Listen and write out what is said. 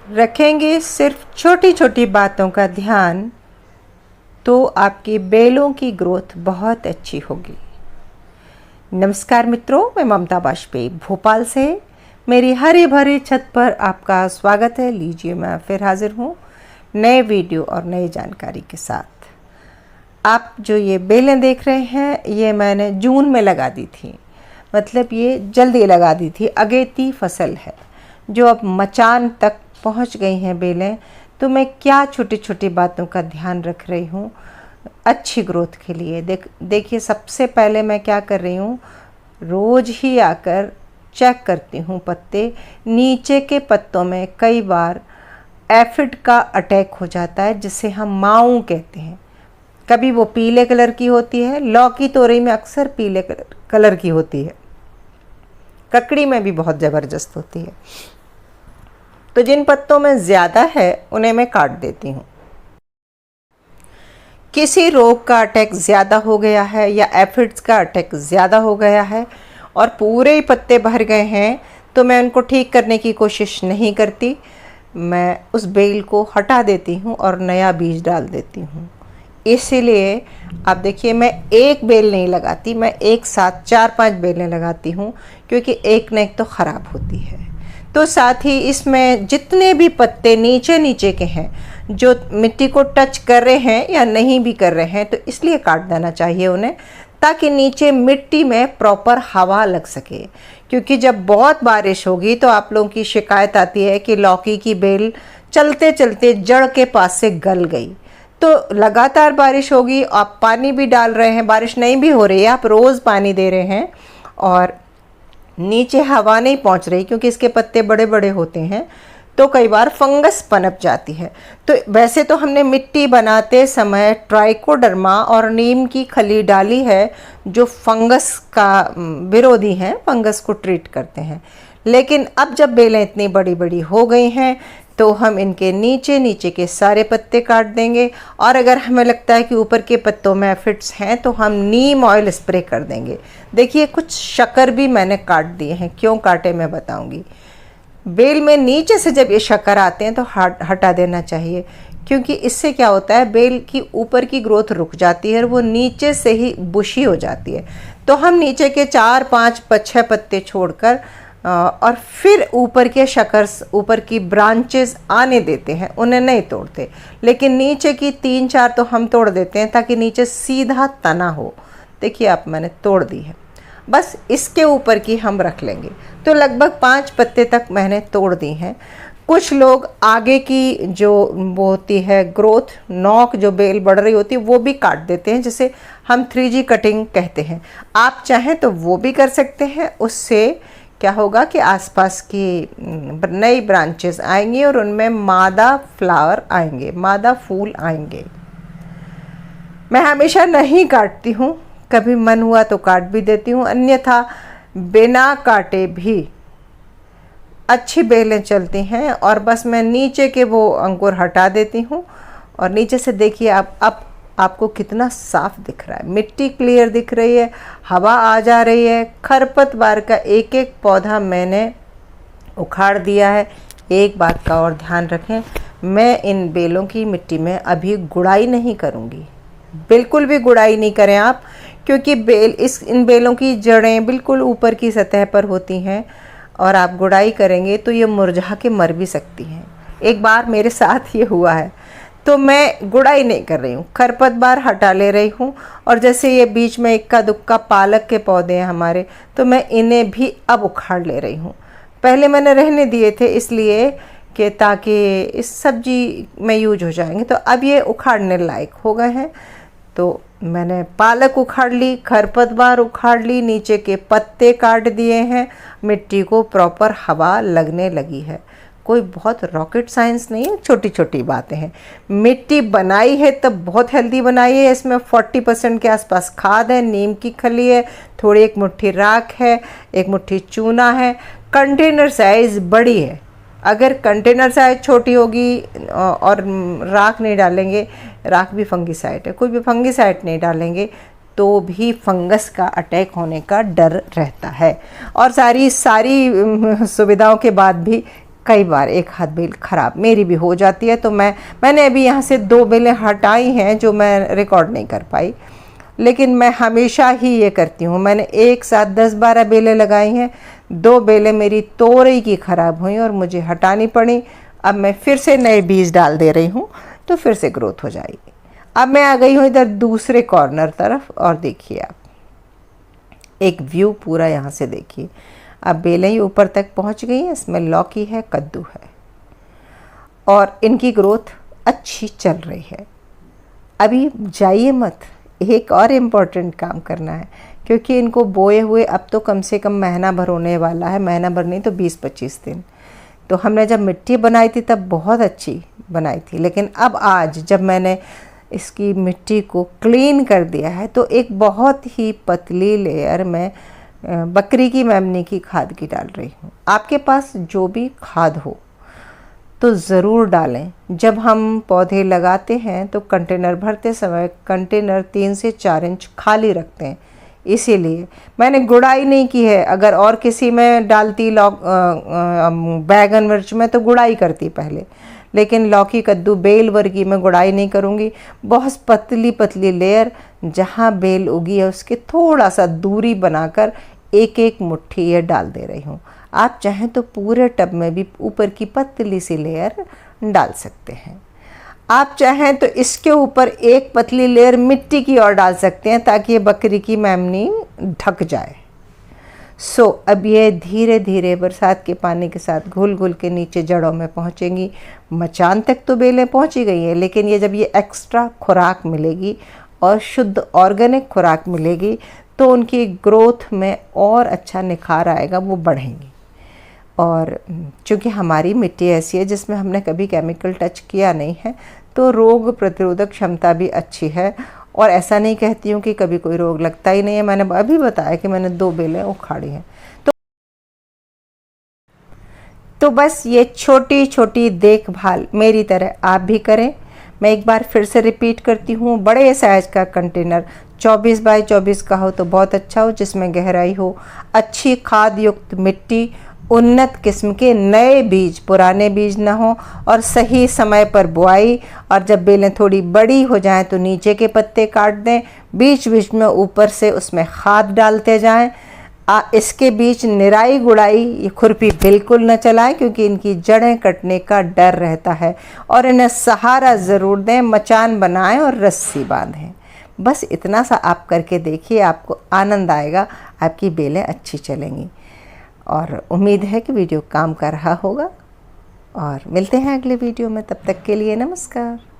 रखेंगे सिर्फ छोटी छोटी बातों का ध्यान तो आपकी बेलों की ग्रोथ बहुत अच्छी होगी। नमस्कार मित्रों, मैं ममता वाजपेयी भोपाल से मेरी हरी भरी छत पर आपका स्वागत है। लीजिए, मैं फिर हाजिर हूँ नए वीडियो और नई जानकारी के साथ। आप जो ये बेलें देख रहे हैं, ये मैंने जून में लगा दी थी, मतलब ये जल्दी लगा दी थी। अगेती फसल है जो अब मचान तक पहुंच गई हैं बेलें। तो मैं क्या छोटी छोटी बातों का ध्यान रख रही हूँ अच्छी ग्रोथ के लिए। देखिए, सबसे पहले मैं क्या कर रही हूँ, रोज़ ही आकर चेक करती हूँ पत्ते। नीचे के पत्तों में कई बार एफिड का अटैक हो जाता है, जिसे हम माऊ कहते हैं। कभी वो पीले कलर की होती है, लौकी तोरई में अक्सर पीले कलर की होती है, ककड़ी में भी बहुत ज़बरदस्त होती है। तो जिन पत्तों में ज़्यादा है उन्हें मैं काट देती हूँ। किसी रोग का अटैक ज़्यादा हो गया है या एफिड्स का अटैक ज़्यादा हो गया है और पूरे ही पत्ते भर गए हैं, तो मैं उनको ठीक करने की कोशिश नहीं करती। मैं उस बेल को हटा देती हूँ और नया बीज डाल देती हूँ। इसीलिए आप देखिए, मैं एक बेल नहीं लगाती, मैं एक साथ 4-5 बेलें लगाती हूँ, क्योंकि एक न एक तो ख़राब होती है। तो साथ ही इसमें जितने भी पत्ते नीचे नीचे के हैं, जो मिट्टी को टच कर रहे हैं या नहीं भी कर रहे हैं, तो इसलिए काट देना चाहिए उन्हें, ताकि नीचे मिट्टी में प्रॉपर हवा लग सके। क्योंकि जब बहुत बारिश होगी तो आप लोगों की शिकायत आती है कि लौकी की बेल चलते चलते जड़ के पास से गल गई। तो लगातार बारिश होगी, आप पानी भी डाल रहे हैं, बारिश नहीं भी हो रही है, आप रोज़ पानी दे रहे हैं और नीचे हवा नहीं पहुंच रही, क्योंकि इसके पत्ते बड़े बड़े होते हैं, तो कई बार फंगस पनप जाती है। तो वैसे तो हमने मिट्टी बनाते समय ट्राइकोडर्मा और नीम की खली डाली है, जो फंगस का विरोधी हैं, फंगस को ट्रीट करते हैं। लेकिन अब जब बेलें इतनी बड़ी बड़ी हो गई हैं, तो हम इनके नीचे नीचे के सारे पत्ते काट देंगे। और अगर हमें लगता है कि ऊपर के पत्तों में एफिड्स हैं, तो हम नीम ऑयल स्प्रे कर देंगे। देखिए, कुछ शक्कर भी मैंने काट दिए हैं। क्यों काटे मैं बताऊंगी। बेल में नीचे से जब ये शक्कर आते हैं तो हटा देना चाहिए, क्योंकि इससे क्या होता है, बेल की ऊपर की ग्रोथ रुक जाती है और वो नीचे से ही बुशी हो जाती है। तो हम नीचे के 4-5-6 पत्ते छोड़कर और फिर ऊपर के शक्कर, ऊपर की ब्रांचेस आने देते हैं, उन्हें नहीं तोड़ते। लेकिन नीचे की 3-4 तो हम तोड़ देते हैं, ताकि नीचे सीधा तना हो। देखिए, आप मैंने तोड़ दी है, बस इसके ऊपर की हम रख लेंगे। तो लगभग 5 पत्ते तक मैंने तोड़ दी हैं। कुछ लोग आगे की जो वो होती है ग्रोथ, नोक जो बेल बढ़ रही होती है, वो भी काट देते हैं, जिसे हम 3G कटिंग कहते हैं। आप चाहें तो वो भी कर सकते हैं। उससे क्या होगा कि आसपास की नई ब्रांचेस आएंगी और उनमें मादा फ्लावर आएंगे, मादा फूल आएंगे। मैं हमेशा नहीं काटती हूँ, कभी मन हुआ तो काट भी देती हूँ, अन्यथा बिना काटे भी अच्छी बेलें चलती हैं। और बस मैं नीचे के वो अंकुर हटा देती हूँ और नीचे से देखिए आप आपको कितना साफ दिख रहा है, मिट्टी क्लियर दिख रही है, हवा आ जा रही है। खरपतवार का एक एक पौधा मैंने उखाड़ दिया है। एक बात का और ध्यान रखें, मैं इन बेलों की मिट्टी में अभी गुड़ाई नहीं करूँगी, बिल्कुल भी गुड़ाई नहीं करें आप, क्योंकि इन बेलों की जड़ें बिल्कुल ऊपर की सतह पर होती हैं और आप गुड़ाई करेंगे तो ये मुरझा के मर भी सकती हैं। एक बार मेरे साथ ये हुआ है, तो मैं गुड़ाई नहीं कर रही हूँ, खरपतवार हटा ले रही हूँ। और जैसे ये बीच में इक्का दुक्का पालक के पौधे हैं हमारे, तो मैं इन्हें भी अब उखाड़ ले रही हूँ। पहले मैंने रहने दिए थे इसलिए कि ताकि इस सब्जी में यूज हो जाएंगे, तो अब ये उखाड़ने लायक हो गए हैं। तो मैंने पालक उखाड़ ली, खरपतवार उखाड़ ली, नीचे के पत्ते काट दिए हैं, मिट्टी को प्रॉपर हवा लगने लगी है। कोई बहुत रॉकेट साइंस नहीं है, छोटी छोटी बातें हैं। मिट्टी बनाई है तब बहुत हेल्दी बनाई है। इसमें 40% के आसपास खाद है, नीम की खली है, थोड़ी एक मुट्ठी राख है, एक मुट्ठी चूना है। कंटेनर साइज़ बड़ी है, अगर कंटेनर साइज छोटी होगी और राख नहीं डालेंगे, राख भी फंगीसाइड है, कोई भी फंगीसाइड नहीं डालेंगे तो भी फंगस का अटैक होने का डर रहता है। और सारी सुविधाओं के बाद भी कई बार एक हाथ बेल ख़राब मेरी भी हो जाती है, तो मैंने अभी यहाँ से 2 बेलें हटाई हैं जो मैं रिकॉर्ड नहीं कर पाई, लेकिन मैं हमेशा ही ये करती हूँ। मैंने एक साथ 10-12 बेलें लगाई हैं, 2 बेलें मेरी तोरई की ख़राब हुई और मुझे हटानी पड़ी। अब मैं फिर से नए बीज डाल दे रही हूँ तो फिर से ग्रोथ हो जाएगी। अब मैं आ गई हूँ इधर दूसरे कॉर्नर तरफ, और देखिए आप एक व्यू पूरा यहाँ से देखिए। अब बेलें ही ऊपर तक पहुँच गई हैं, इसमें लौकी है, कद्दू है, और इनकी ग्रोथ अच्छी चल रही है। अभी जाइए मत, एक और इम्पॉर्टेंट काम करना है, क्योंकि इनको बोए हुए अब तो कम से कम महीना भर होने वाला है, महीना भर नहीं तो 20-25 दिन। तो हमने जब मिट्टी बनाई थी तब बहुत अच्छी बनाई थी, लेकिन अब आज जब मैंने इसकी मिट्टी को क्लीन कर दिया है तो एक बहुत ही पतली लेयर में बकरी की मेमनी की खाद की डाल रही हूँ। आपके पास जो भी खाद हो तो ज़रूर डालें। जब हम पौधे लगाते हैं तो कंटेनर भरते समय कंटेनर 3 से 4 इंच खाली रखते हैं, इसीलिए मैंने गुड़ाई नहीं की है। अगर और किसी में डालती बैगन मिर्च में तो गुड़ाई करती पहले, लेकिन लौकी कद्दू बेल वर्गी में गुड़ाई नहीं करूँगी। बहुत पतली पतली लेयर, जहाँ बेल उगी है उसके थोड़ा सा दूरी बनाकर एक एक मुट्ठी ये डाल दे रही हूँ। आप चाहें तो पूरे टब में भी ऊपर की पतली सी लेयर डाल सकते हैं। आप चाहें तो इसके ऊपर एक पतली लेयर मिट्टी की और डाल सकते हैं ताकि ये बकरी की मेमनी ढक जाए। अब ये धीरे धीरे बरसात के पानी के साथ घुल घुल के नीचे जड़ों में पहुंचेंगी। मचान तक तो बेलें पहुंची गई हैं, लेकिन ये जब ये एक्स्ट्रा खुराक मिलेगी और शुद्ध ऑर्गेनिक खुराक मिलेगी तो उनकी ग्रोथ में और अच्छा निखार आएगा, वो बढ़ेंगी। और चूँकि हमारी मिट्टी ऐसी है जिसमें हमने कभी केमिकल टच किया नहीं है, तो रोग प्रतिरोधक क्षमता भी अच्छी है। और ऐसा नहीं कहती हूँ कि कभी कोई रोग लगता ही नहीं है। मैंने अभी बताया कि मैंने 2 बेलें उखाड़ी हैं। तो बस ये छोटी छोटी देखभाल मेरी तरह आप भी करें। मैं एक बार फिर से रिपीट करती हूँ, बड़े साइज का कंटेनर 24 बाय 24 का हो तो बहुत अच्छा हो, जिसमें गहराई हो, अच्छी खाद युक्त मिट्टी, उन्नत किस्म के नए बीज, पुराने बीज ना हो, और सही समय पर बुआई। और जब बेलें थोड़ी बड़ी हो जाएं तो नीचे के पत्ते काट दें, बीच बीच में ऊपर से उसमें खाद डालते जाएं। इसके बीच निराई गुड़ाई खुरपी बिल्कुल न चलाएं, क्योंकि इनकी जड़ें कटने का डर रहता है। और इन्हें सहारा ज़रूर दें, मचान बनाएं और रस्सी बांधें। बस इतना सा आप करके देखिए, आपको आनंद आएगा, आपकी बेलें अच्छी चलेंगी। और उम्मीद है कि वीडियो काम कर रहा होगा, और मिलते हैं अगले वीडियो में। तब तक के लिए नमस्कार।